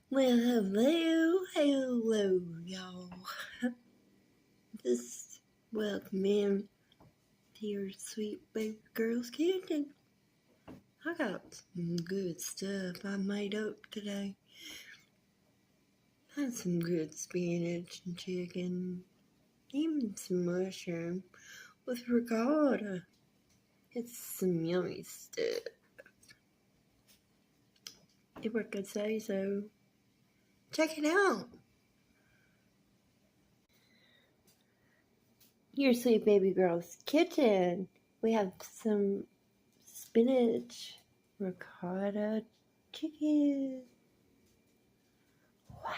Well, hello, y'all. Just welcome in to your sweet baby girl's kitchen. I got some good stuff I made up today. Had some good spinach and chicken, even some mushroom with ricotta. It's some yummy stuff, if I could say so. Check it out. Your sweet baby girl's kitchen. We have some spinach, ricotta, chicken. Wow.